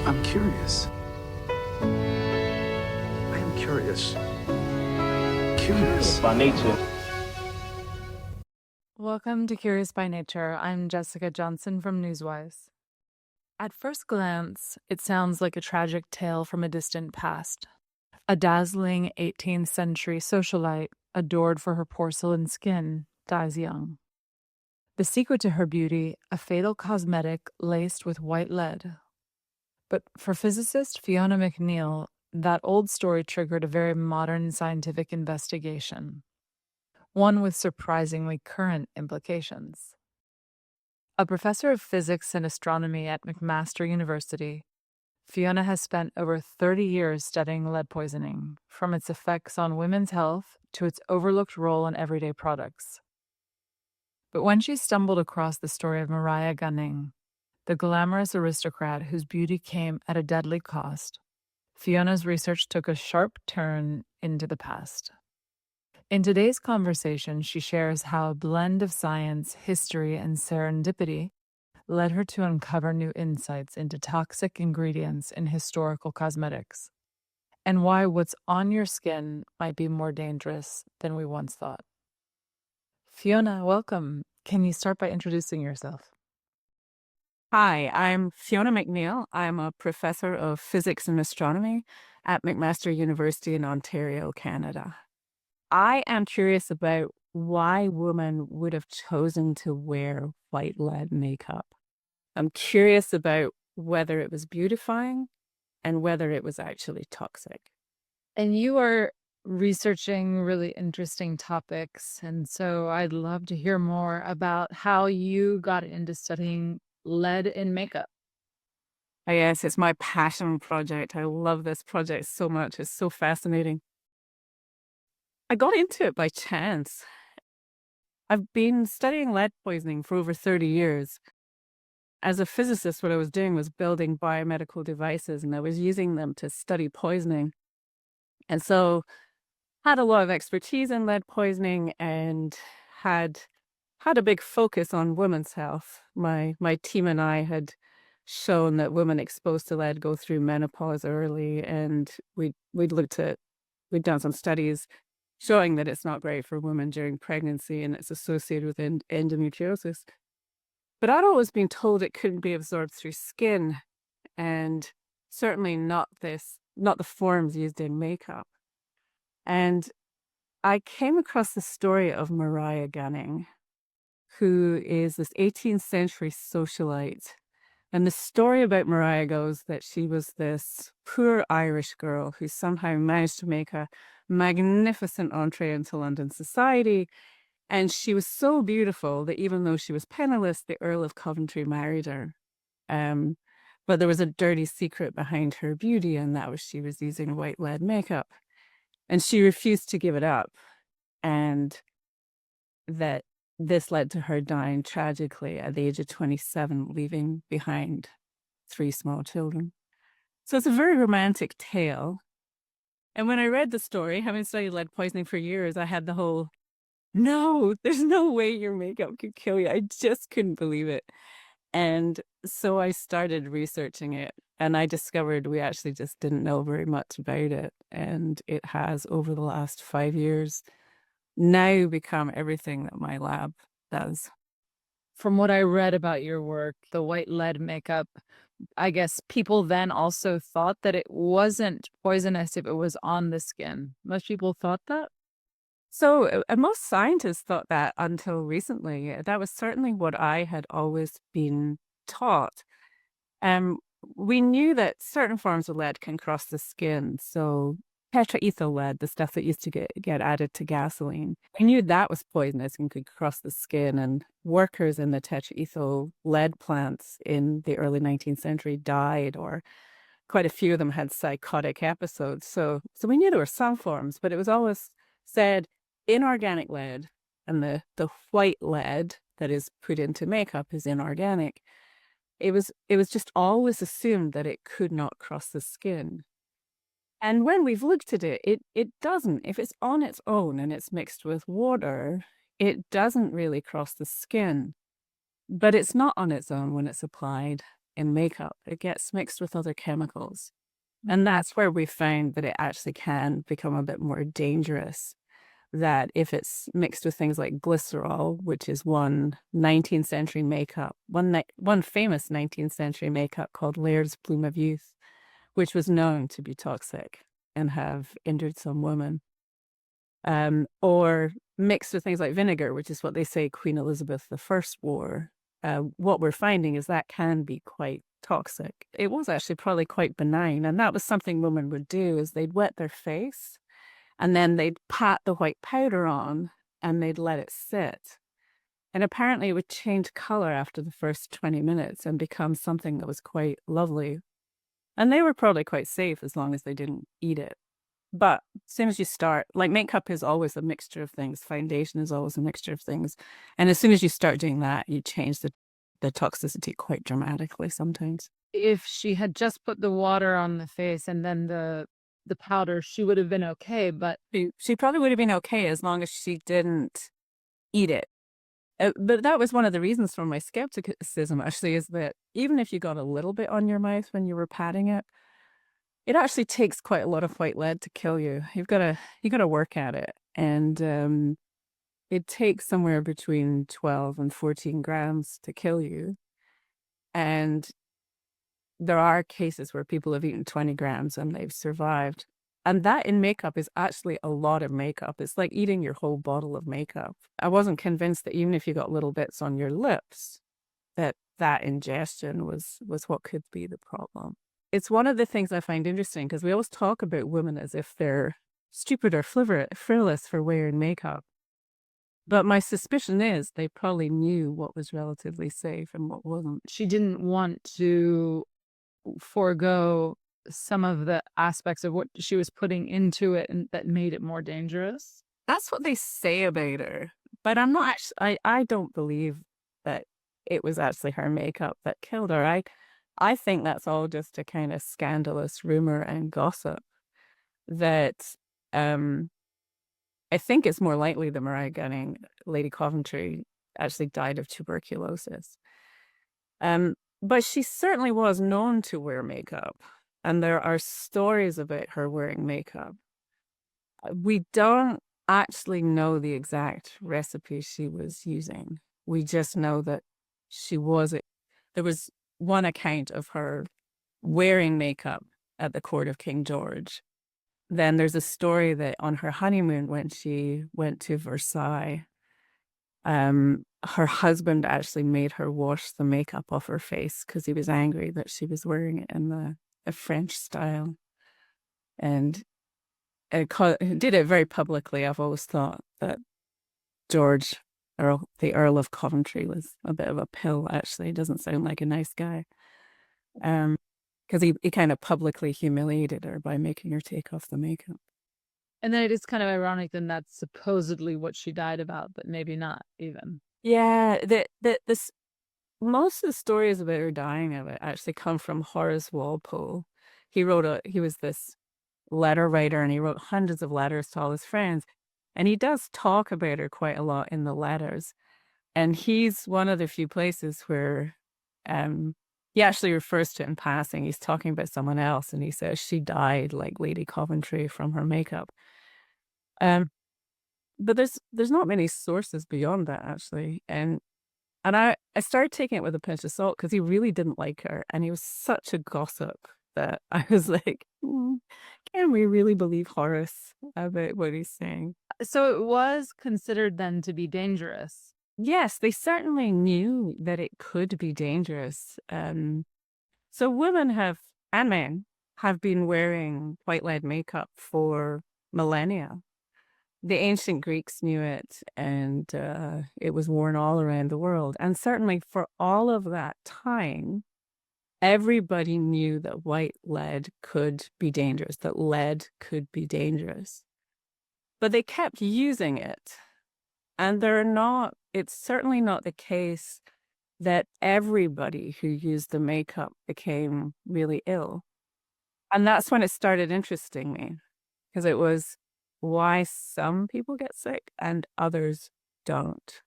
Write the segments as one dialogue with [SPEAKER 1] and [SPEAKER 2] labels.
[SPEAKER 1] I'm curious. I am curious. Curious.
[SPEAKER 2] By nature.
[SPEAKER 3] Welcome to Curious by Nature. I'm Jessica Johnson from Newswise. At first glance, it sounds like a tragic tale from a distant past. A dazzling 18th century socialite, adored for her porcelain skin, dies young. The secret to her beauty, a fatal cosmetic laced with white lead. But for physicist Fiona McNeill, that old story triggered a very modern scientific investigation, one with surprisingly current implications. A professor of physics and astronomy at McMaster University, Fiona has spent over 30 years studying lead poisoning, from its effects on women's health to its overlooked role in everyday products. But when she stumbled across the story of Mariah Gunning, the glamorous aristocrat whose beauty came at a deadly cost, Fiona's research took a sharp turn into the past. In today's conversation, she shares how a blend of science, history, and serendipity led her to uncover new insights into toxic ingredients in historical cosmetics, and why what's on your skin might be more dangerous than we once thought. Fiona, welcome. Can you start by introducing yourself?
[SPEAKER 4] Hi, I'm Fiona McNeill. I'm a professor of physics and astronomy at McMaster University in Ontario, Canada. I am curious about why women would have chosen to wear white lead makeup. I'm curious about whether it was beautifying and whether it was actually toxic.
[SPEAKER 3] And you are researching really interesting topics, and so I'd love to hear more about how you got into studying lead in makeup.
[SPEAKER 4] Yes, it's my passion project. I love this project so much. It's so fascinating. I got into it by chance. I've been studying lead poisoning for over 30 years. As a physicist, what I was doing was building biomedical devices, and I was using them to study poisoning. And so had a lot of expertise in lead poisoning and had a big focus on women's health. My team and I had shown that women exposed to lead go through menopause early, and we'd done some studies showing that it's not great for women during pregnancy and it's associated with endometriosis. But I'd always been told it couldn't be absorbed through skin, and certainly not the forms used in makeup. And I came across the story of Mariah Gunning, who is this 18th century socialite. And the story about Mariah goes that she was this poor Irish girl who somehow managed to make a magnificent entree into London society. And she was so beautiful that even though she was penniless, the Earl of Coventry married her. But there was a dirty secret behind her beauty, and that was she was using white lead makeup. And she refused to give it up. And that this led to her dying tragically at the age of 27, leaving behind 3 small children. So it's a very romantic tale. And when I read the story, having studied lead poisoning for years, I had the whole, no, there's no way your makeup could kill you. I just couldn't believe it. And so I started researching it, and I discovered we actually just didn't know very much about it. And it has, over the last 5 years, now become everything that my lab does.
[SPEAKER 3] From what I read about your work, the white lead makeup, I guess people then also thought that it wasn't poisonous if it was on the skin. Most people thought that?
[SPEAKER 4] So most scientists thought that until recently. That was certainly what I had always been taught. We knew that certain forms of lead can cross the skin. So tetraethyl lead, the stuff that used to get added to gasoline, we knew that was poisonous and could cross the skin. And workers in the tetraethyl lead plants in the early 19th century died, or quite a few of them had psychotic episodes. So we knew there were some forms, but it was always said inorganic lead, and the white lead that is put into makeup is inorganic. It was just always assumed that it could not cross the skin. And when we've looked at it, it doesn't. If it's on its own and it's mixed with water, it doesn't really cross the skin. But it's not on its own when it's applied. in makeup. It gets mixed with other chemicals. And that's where we found that it actually can become a bit more dangerous. That if it's mixed with things like glycerol, which is one 19th century makeup, one famous 19th century makeup called Laird's Bloom of Youth, which was known to be toxic and have injured some women. Or mixed with things like vinegar, which is what they say Queen Elizabeth I wore. What we're finding is that can be quite toxic. It was actually probably quite benign, and that was something women would do is they'd wet their face and then they'd pat the white powder on and they'd let it sit. And apparently it would change color after the first 20 minutes and become something that was quite lovely. And they were probably quite safe as long as they didn't eat it. But as soon as you start, like makeup is always a mixture of things. Foundation is always a mixture of things. And as soon as you start doing that, you change the toxicity quite dramatically sometimes.
[SPEAKER 3] If she had just put the water on the face and then the powder, she would have been okay. But
[SPEAKER 4] She probably would have been okay as long as she didn't eat it. But that was one of the reasons for my skepticism, actually, is that even if you got a little bit on your mouth when you were patting it, it actually takes quite a lot of white lead to kill you. You got to work at it. And it takes somewhere between 12 and 14 grams to kill you. And there are cases where people have eaten 20 grams and they've survived. And that in makeup is actually a lot of makeup. It's like eating your whole bottle of makeup. I wasn't convinced that even if you got little bits on your lips, that ingestion was what could be the problem. It's one of the things I find interesting because we always talk about women as if they're stupid or frivolous for wearing makeup. But my suspicion is they probably knew what was relatively safe and what wasn't.
[SPEAKER 3] she didn't want to forego some of the aspects of what she was putting into it and that made it more dangerous.
[SPEAKER 4] That's what they say about her. But I'm not actually, I don't believe that it was actually her makeup that killed her. I think that's all just a kind of scandalous rumor and gossip that I think it's more likely that Mariah Gunning, Lady Coventry, actually died of tuberculosis. But she certainly was known to wear makeup, and there are stories about her wearing makeup. We don't actually know the exact recipe she was using. We just know that there was one account of her wearing makeup at the court of King George. Then there's a story that on her honeymoon when she went to Versailles, her husband actually made her wash the makeup off her face because he was angry that she was wearing it in the French style. And did it very publicly. I've always thought that George, the Earl of Coventry, was a bit of a pill, actually. He doesn't sound like a nice guy. Because he kind of publicly humiliated her by making her take off the makeup.
[SPEAKER 3] And then it is kind of ironic then that's supposedly what she died about, but maybe not even.
[SPEAKER 4] Yeah, this most of the stories about her dying of it actually come from Horace Walpole. He was this letter writer and he wrote hundreds of letters to all his friends. And he does talk about her quite a lot in the letters. And he's one of the few places where he actually refers to it in passing. He's talking about someone else and he says she died like Lady Coventry from her makeup. But there's not many sources beyond that, actually. And I started taking it with a pinch of salt because he really didn't like her. And he was such a gossip that I was like, can we really believe Horace about what he's saying?
[SPEAKER 3] So it was considered then to be dangerous.
[SPEAKER 4] Yes, they certainly knew that it could be dangerous. So women and men have been wearing white lead makeup for millennia. The ancient Greeks knew it, and it was worn all around the world. And certainly for all of that time, everybody knew that white lead could be dangerous, that lead could be dangerous. But they kept using it. And it's certainly not the case that everybody who used the makeup became really ill. And that's when it started interesting me, because it was why some people get sick and others don't.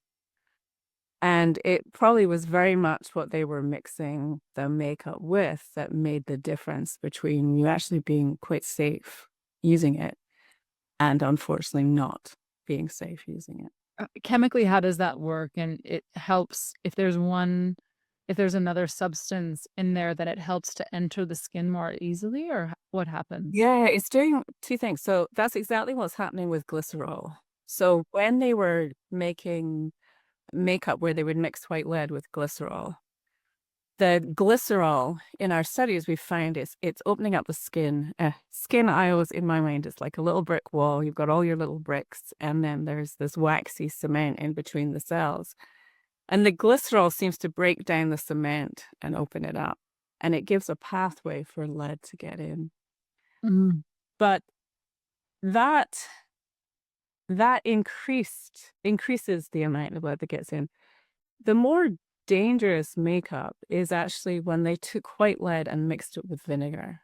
[SPEAKER 4] And it probably was very much what they were mixing the makeup with that made the difference between you actually being quite safe using it and unfortunately not being safe using it.
[SPEAKER 3] Chemically, how does that work? And it helps if there's another substance in there, that it helps to enter the skin more easily, or what happens?
[SPEAKER 4] Yeah, it's doing two things. So that's exactly what's happening with glycerol. So when they were making makeup where they would mix white lead with glycerol, the glycerol in our studies, we find it's opening up the skin. Skin, I always, in my mind, is like a little brick wall. You've got all your little bricks, and then there's this waxy cement in between the cells. And the glycerol seems to break down the cement and open it up. And it gives a pathway for lead to get in.
[SPEAKER 3] Mm.
[SPEAKER 4] But that increases the amount of lead that gets in. The more dangerous makeup is actually when they took white lead and mixed it with vinegar.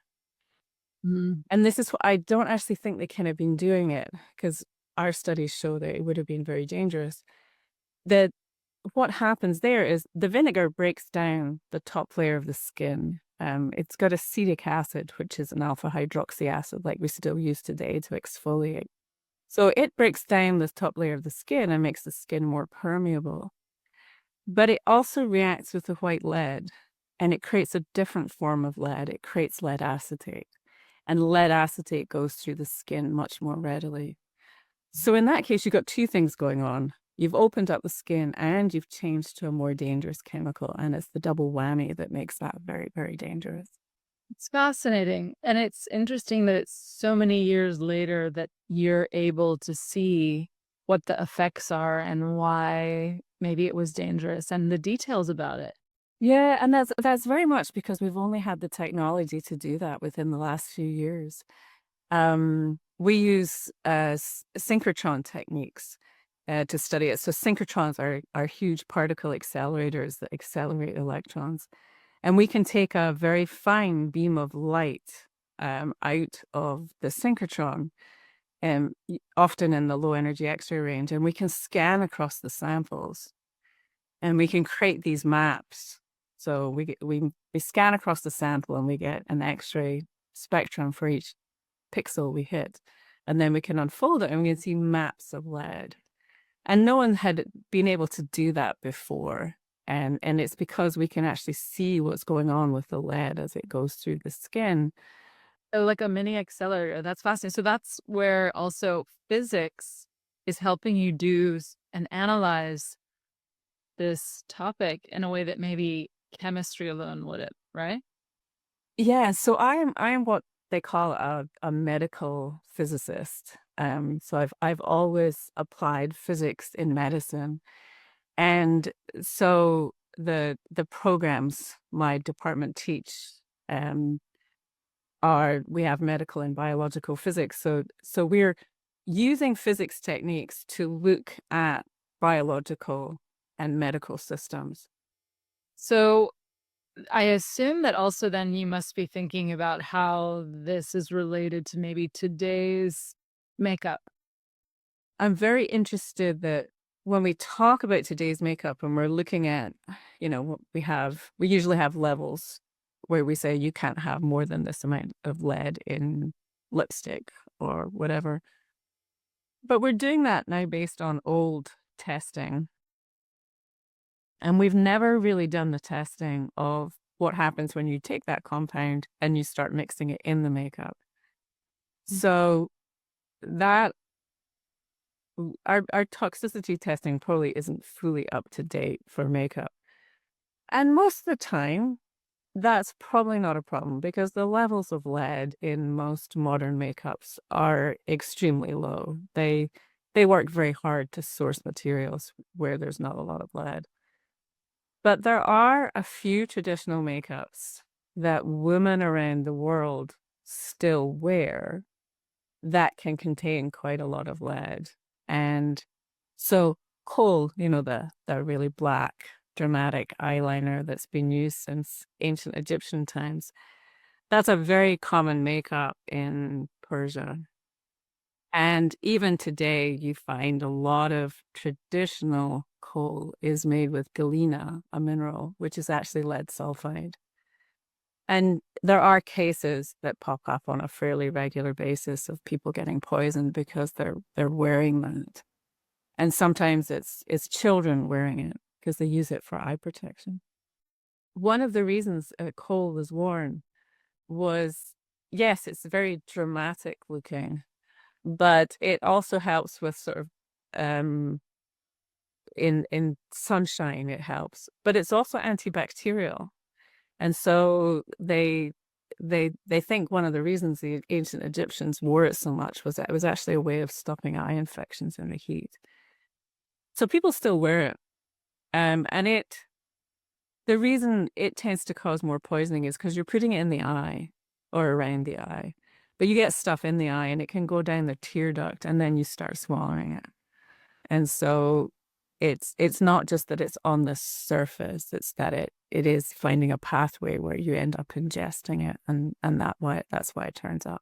[SPEAKER 3] Mm.
[SPEAKER 4] And this is what I don't actually think they kind of been doing it, because our studies show that it would have been very dangerous. That what happens there is the vinegar breaks down the top layer of the skin. It's got acetic acid, which is an alpha hydroxy acid, like we still use today to exfoliate. So it breaks down this top layer of the skin and makes the skin more permeable. But it also reacts with the white lead, and it creates a different form of lead. It creates lead acetate, and lead acetate goes through the skin much more readily. So in that case, you've got two things going on. You've opened up the skin and you've changed to a more dangerous chemical, and it's the double whammy that makes that very, very dangerous.
[SPEAKER 3] It's fascinating. And it's interesting that it's so many years later that you're able to see what the effects are and why maybe it was dangerous and the details about it.
[SPEAKER 4] Yeah, and that's very much because we've only had the technology to do that within the last few years. We use synchrotron techniques to study it. So synchrotrons are huge particle accelerators that accelerate electrons. And we can take a very fine beam of light out of the synchrotron, often in the low energy X-ray range, and we can scan across the samples, and we can create these maps. So we scan across the sample, and we get an X-ray spectrum for each pixel we hit, and then we can unfold it, and we can see maps of lead. And no one had been able to do that before. And it's because we can actually see what's going on with the lead as it goes through the skin.
[SPEAKER 3] Oh, like a mini accelerator. That's fascinating. So that's where also physics is helping you and analyze this topic in a way that maybe chemistry alone wouldn't, right?
[SPEAKER 4] Yeah, so I am what they call a medical physicist. So I've always applied physics in medicine. And so the programs my department teach um, we have medical and biological physics. So we're using physics techniques to look at biological and medical systems.
[SPEAKER 3] So I assume that also then you must be thinking about how this is related to maybe today's makeup.
[SPEAKER 4] I'm very interested that when we talk about today's makeup and we're looking at, what we usually have levels where we say you can't have more than this amount of lead in lipstick or whatever. But we're doing that now based on old testing. And we've never really done the testing of what happens when you take that compound and you start mixing it in the makeup. So that our toxicity testing probably isn't fully up to date for makeup. And most of the time, that's probably not a problem because the levels of lead in most modern makeups are extremely low. They work very hard to source materials where there's not a lot of lead. But there are a few traditional makeups that women around the world still wear that can contain quite a lot of lead. And so kohl, the really black, dramatic eyeliner that's been used since ancient Egyptian times, that's a very common makeup in Persia. And even today, you find a lot of traditional coal is made with galena, a mineral, which is actually lead sulfide. And there are cases that pop up on a fairly regular basis of people getting poisoned because they're wearing that. And sometimes it's children wearing it because they use it for eye protection. One of the reasons coal was worn was, yes, it's very dramatic looking, but it also helps with sort of in sunshine it helps, but it's also antibacterial. And so they think one of the reasons the ancient Egyptians wore it so much was that it was actually a way of stopping eye infections in the heat. So people still wear it. And the reason it tends to cause more poisoning is because you're putting it in the eye or around the eye. But you get stuff in the eye and it can go down the tear duct and then you start swallowing it. And so it's not just that it's on the surface, it's that it is finding a pathway where you end up ingesting it and that's why it turns up.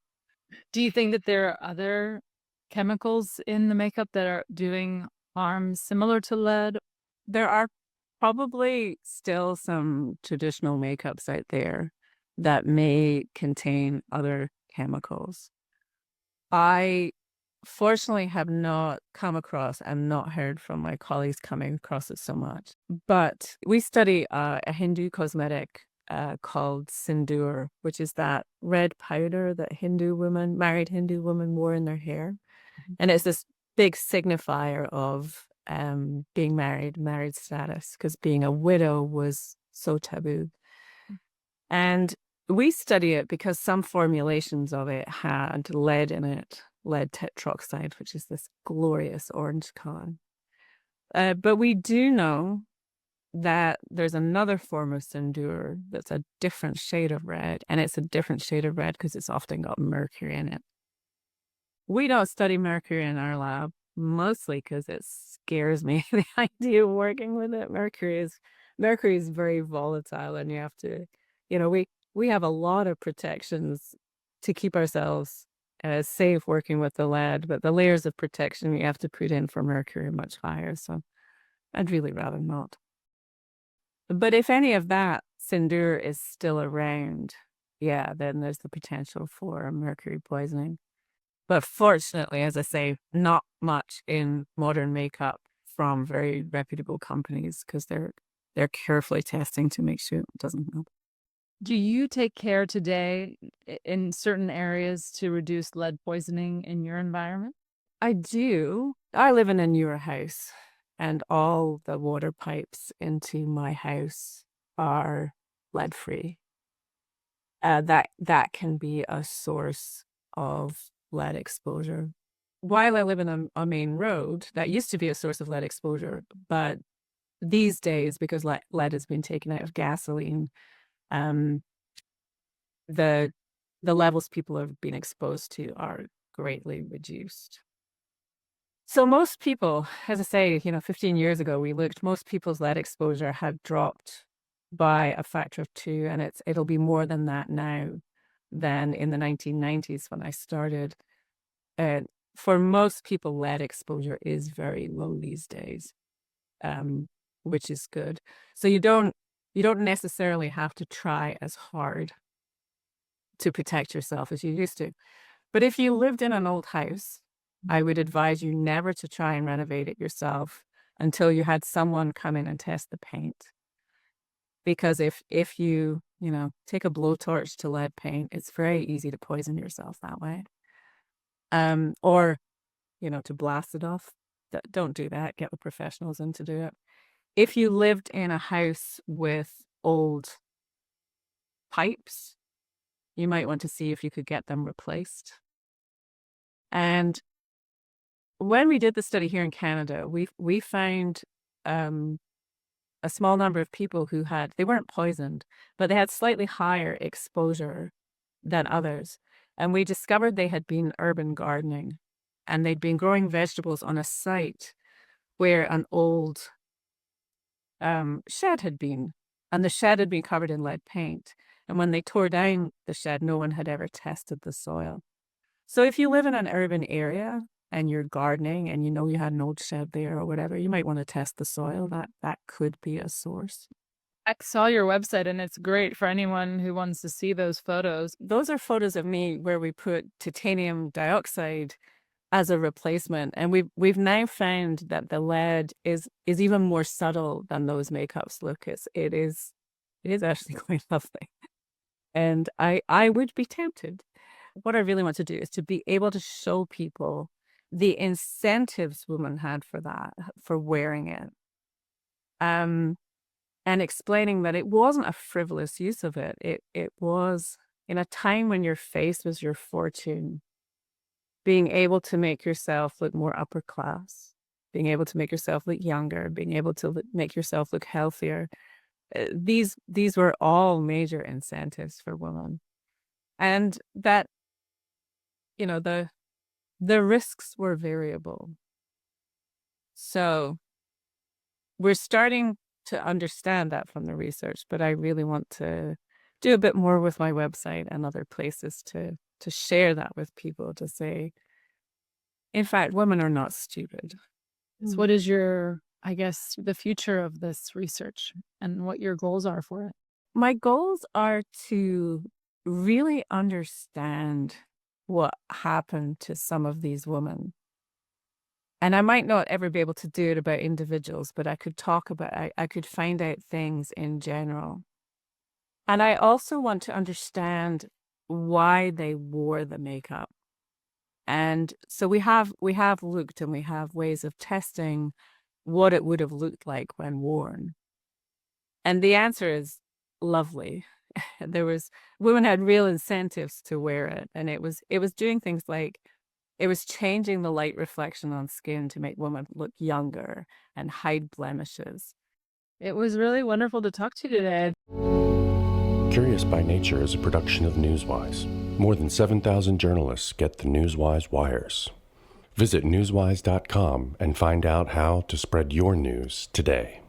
[SPEAKER 3] Do you think that there are other chemicals in the makeup that are doing harm similar to lead?
[SPEAKER 4] There are probably still some traditional makeups out there that may contain other chemicals. I fortunately have not come across and not heard from my colleagues coming across it so much. But we study a Hindu cosmetic called sindoor, which is that red powder that married Hindu women wore in their hair. And it's this big signifier of being married status, because being a widow was so taboo. And we study it because some formulations of it had lead in it, lead tetroxide, which is this glorious orange color. But we do know that there's another form of sindoor that's a different shade of red, and it's a different shade of red because it's often got mercury in it. We don't study mercury in our lab, mostly because it scares me, the idea of working with it. Mercury is very volatile, and you have to, we have a lot of protections to keep ourselves safe working with the lead, but the layers of protection you have to put in for mercury are much higher, so I'd really rather not. But if any of that sindoor is still around, yeah, then there's the potential for mercury poisoning. But fortunately, as I say, not much in modern makeup from very reputable companies because they're carefully testing to make sure it doesn't happen.
[SPEAKER 3] Do you take care today in certain areas to reduce lead poisoning in your environment?
[SPEAKER 4] I do. I live in a newer house, and all the water pipes into my house are lead-free. That can be a source of lead exposure. While I live in a main road, that used to be a source of lead exposure, but these days, because lead has been taken out of gasoline, the levels people have been exposed to are greatly reduced. So most people, as I say, 15 years ago, most people's lead exposure had dropped by a factor of 2, and it'll be more than that now than in the 1990s when I started. For most people, lead exposure is very low these days, which is good. So you don't necessarily have to try as hard to protect yourself as you used to. But if you lived in an old house, I would advise you never to try and renovate it yourself until you had someone come in and test the paint. Because if you take a blowtorch to lead paint, it's very easy to poison yourself that way. Or to blast it off. Don't do that. Get the professionals in to do it. If you lived in a house with old pipes, you might want to see if you could get them replaced. And when we did the study here in Canada, we found a small number of people who they weren't poisoned, but they had slightly higher exposure than others. And we discovered they had been urban gardening, and they'd been growing vegetables on a site where an old shed had been, and the shed had been covered in lead paint. And when they tore down the shed, no one had ever tested the soil. So if you live in an urban area and you're gardening and you know you had an old shed there or whatever, you might want to test the soil. That could be a source.
[SPEAKER 3] I saw your website and it's great for anyone who wants to see those photos.
[SPEAKER 4] Those are photos of me where we put titanium dioxide as a replacement, and we've now found that the lead is even more subtle than those makeups look. It is actually quite lovely, and I would be tempted. What I really want to do is to be able to show people the incentives women had for that, for wearing it, and explaining that it wasn't a frivolous use of it. It was in a time when your face was your fortune. Being able to make yourself look more upper class, being able to make yourself look younger, being able to make yourself look healthier. These were all major incentives for women. And that, the risks were variable. So we're starting to understand that from the research, but I really want to do a bit more with my website and other places to share that with people, to say, in fact, women are not stupid.
[SPEAKER 3] So what is the future of this research and what your goals are for it?
[SPEAKER 4] My goals are to really understand what happened to some of these women. And I might not ever be able to do it about individuals, but I could I could find out things in general. And I also want to understand why they wore the makeup. And so we have looked, and we have ways of testing what it would have looked like when worn. And the answer is lovely. Women had real incentives to wear it. And it was doing things like, it was changing the light reflection on skin to make women look younger and hide blemishes.
[SPEAKER 3] It was really wonderful to talk to you today.
[SPEAKER 2] Curious by Nature is a production of Newswise. More than 7,000 journalists get the Newswise wires. Visit newswise.com and find out how to spread your news today.